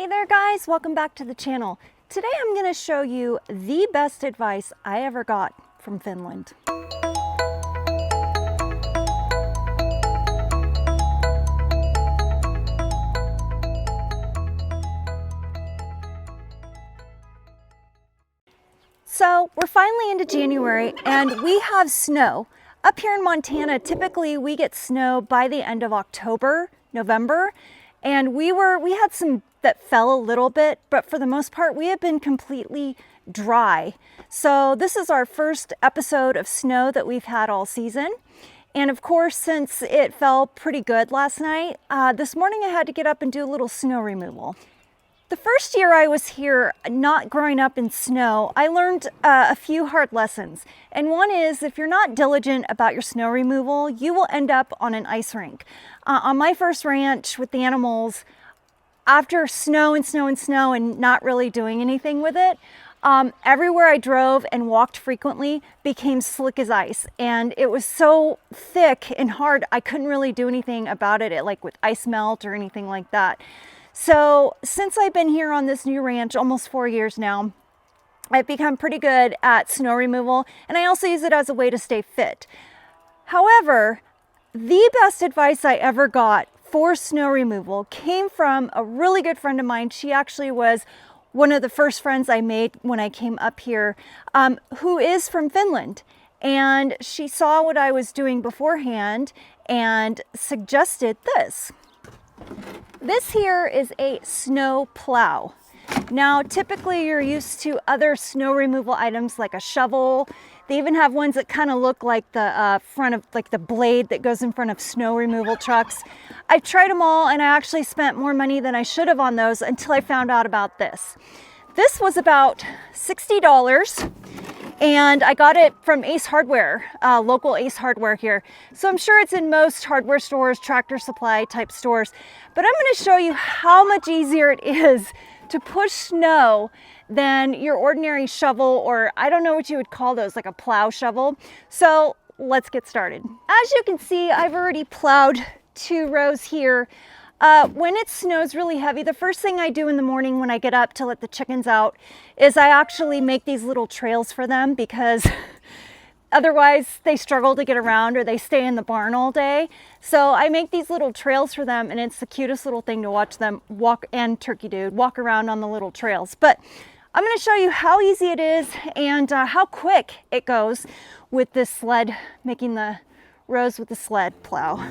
Hey there guys, welcome back to the channel. Today I'm going to show you the best advice I ever got from Finland. So we're finally into January and we have snow. Up here in Montana, typically we get snow by the end of October, November, and we had some that fell a little bit, but for the most part, we have been completely dry. So this is our first episode of snow that we've had all season. And of course, since it fell pretty good last night, this morning I had to get up and do a little snow removal. The first year I was here, not growing up in snow, I learned a few hard lessons. And one is, if you're not diligent about your snow removal, you will end up on an ice rink. On my first ranch with the animals, after snow and not really doing anything with it, everywhere I drove and walked frequently became slick as ice. And it was so thick and hard, I couldn't really do anything about it, like with ice melt or anything like that. So since I've been here on this new ranch, almost 4 years now, I've become pretty good at snow removal, and I also use it as a way to stay fit. However, the best advice I ever got for snow removal came from a really good friend of mine. She actually was one of the first friends I made when I came up here, who is from Finland. And she saw what I was doing beforehand and suggested this. This here is a snow plow. Now, typically you're used to other snow removal items like a shovel. They even have ones that kind of look like the front of, like the blade that goes in front of snow removal trucks. I've tried them all and I actually spent more money than I should have on those until I found out about this. This was about $60 and I got it from Ace Hardware, local Ace Hardware here. So I'm sure it's in most hardware stores, Tractor Supply type stores, but I'm going to show you how much easier it is to push snow than your ordinary shovel, or I don't know what you would call those, like a plow shovel. So let's get started. As you can see, I've already plowed 2 rows here. When it snows really heavy, the first thing I do in the morning when I get up to let the chickens out is I actually make these little trails for them, because otherwise they struggle to get around or they stay in the barn all day. So I make these little trails for them, and it's the cutest little thing to watch them walk, and Turkey Dude, walk around on the little trails. But I'm going to show you how easy it is and how quick it goes with this sled, making the rows with the sled plow.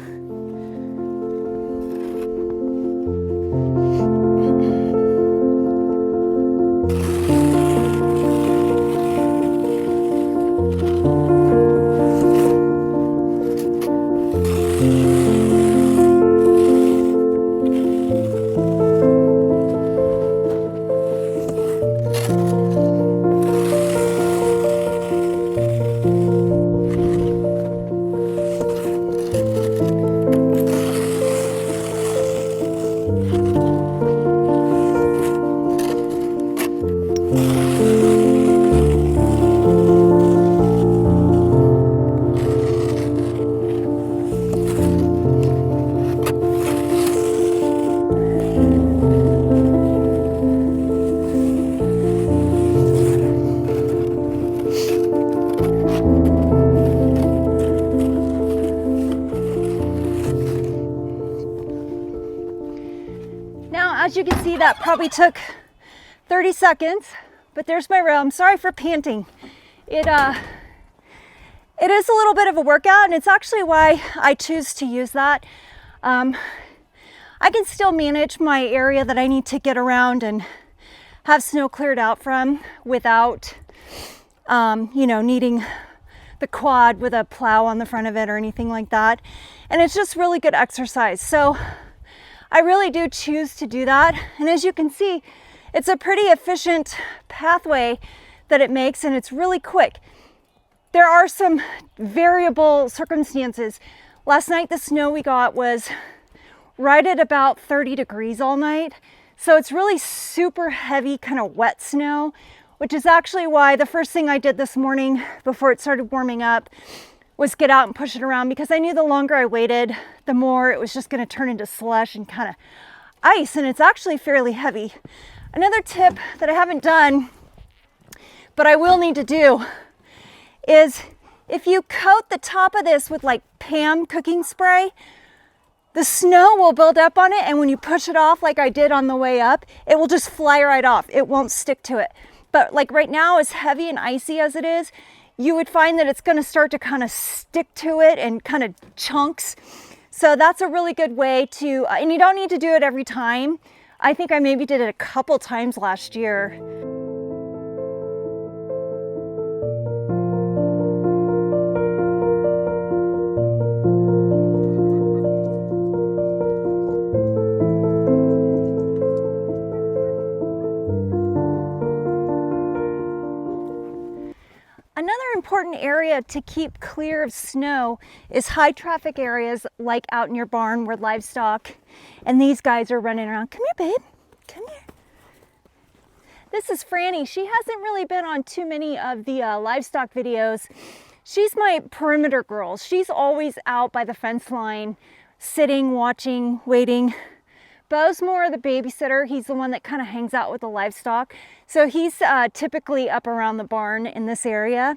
As you can see, that probably took 30 seconds, but there's my row. I'm sorry for panting. It is a little bit of a workout, and it's actually why I choose to use that. I can still manage my area that I need to get around and have snow cleared out from without, needing the quad with a plow on the front of it or anything like that. And it's just really good exercise. So I really do choose to do that. And as you can see, it's a pretty efficient pathway that it makes, and it's really quick. There are some variable circumstances. Last night, the snow we got was right at about 30 degrees all night. So it's really super heavy, kind of wet snow, which is actually why the first thing I did this morning before it started warming up was get out and push it around, because I knew the longer I waited, the more it was just going to turn into slush and kind of ice, and it's actually fairly heavy. Another tip that I haven't done, but I will need to do, is if you coat the top of this with like Pam cooking spray, the snow will build up on it, and when you push it off like I did on the way up, it will just fly right off. It won't stick to it. But like right now, as heavy and icy as it is, you would find that it's gonna start to kind of stick to it and kind of chunks. So that's a really good way to, and you don't need to do it every time. I think I maybe did it a couple times last year. Another important area to keep clear of snow is high traffic areas like out in your barn where livestock and these guys are running around. Come here, babe. Come here. This is Franny. She hasn't really been on too many of the livestock videos. She's my perimeter girl. She's always out by the fence line, sitting, watching, waiting. Bo's more the babysitter. He's the one that kind of hangs out with the livestock. So he's typically up around the barn in this area.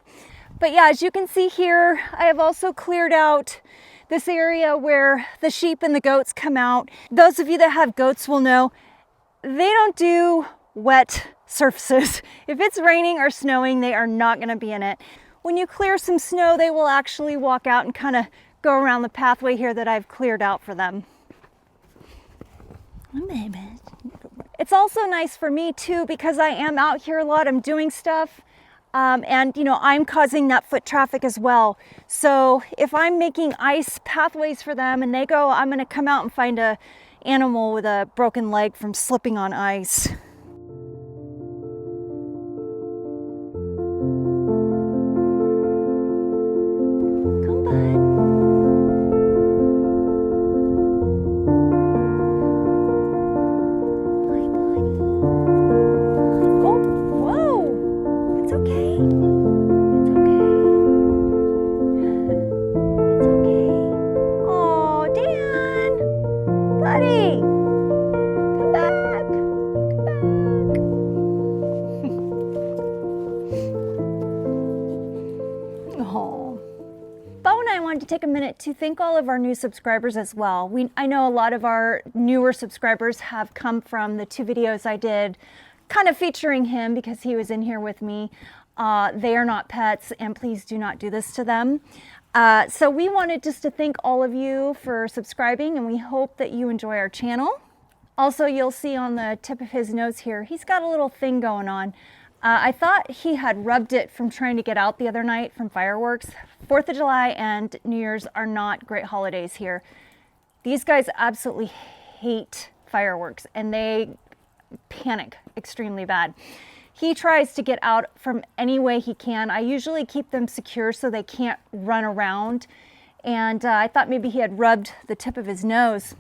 But yeah, as you can see here, I have also cleared out this area where the sheep and the goats come out. Those of you that have goats will know they don't do wet surfaces. If it's raining or snowing, they are not going to be in it. When you clear some snow, they will actually walk out and kind of go around the pathway here that I've cleared out for them. It's also nice for me too, because I am out here a lot, I'm doing stuff, and you know, I'm causing that foot traffic as well. So if I'm making ice pathways for them and they go, I'm gonna come out and find a animal with a broken leg from slipping on ice. Come, bud. To take a minute to thank all of our new subscribers as well. I know a lot of our newer subscribers have come from the 2 videos I did kind of featuring him because he was in here with me. They are not pets, and please do not do this to them. So we wanted just to thank all of you for subscribing, and we hope that you enjoy our channel. Also, you'll see on the tip of his nose here, he's got a little thing going on. I thought he had rubbed it from trying to get out the other night from fireworks. 4th of July and New Year's are not great holidays here. These guys absolutely hate fireworks and they panic extremely bad. He tries to get out from any way he can. I usually keep them secure so they can't run around. And I thought maybe he had rubbed the tip of his nose.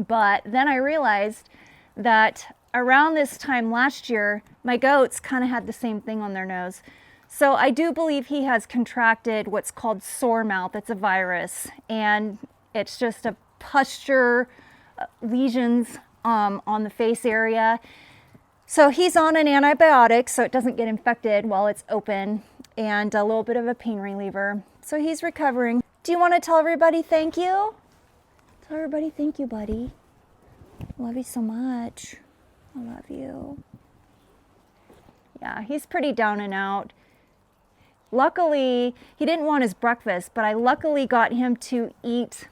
But then I realized that around this time last year, my goats kind of had the same thing on their nose. So I do believe he has contracted what's called sore mouth. It's a virus, and it's just a pustular lesions on the face area. So he's on an antibiotic so it doesn't get infected while it's open, and a little bit of a pain reliever. So he's recovering. Do you want to tell everybody thank you? Tell everybody thank you, buddy. Love you so much. I love you. Yeah, he's pretty down and out. Luckily, he didn't want his breakfast, but I luckily got him to eat.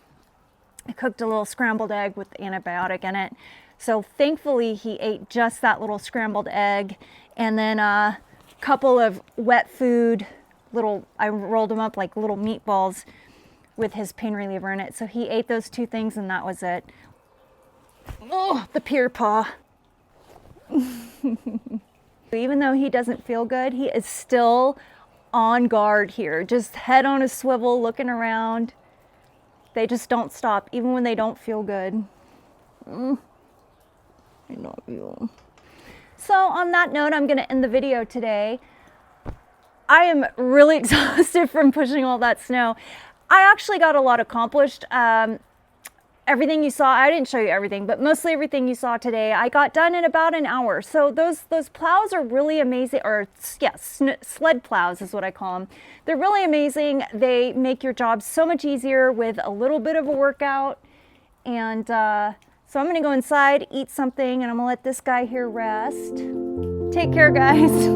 I cooked a little scrambled egg with antibiotic in it. So thankfully, he ate just that little scrambled egg and then a couple of wet food, I rolled them up like little meatballs with his pain reliever in it. So he ate those 2 things and that was it. Oh, the pure paw. Even though he doesn't feel good, he is still on guard here, just head on a swivel, looking around. They just don't stop, even when they don't feel good. I love you. So on that note, I'm going to end the video today. I am really exhausted from pushing all that snow. I actually got a lot accomplished. everything you saw, I didn't show you everything, but mostly everything you saw today, I got done in about an hour. So those plows are really amazing, or yes, sled plows is what I call them. They're really amazing. They make your job so much easier with a little bit of a workout. And so I'm gonna go inside, eat something, and I'm gonna let this guy here rest. Take care, guys.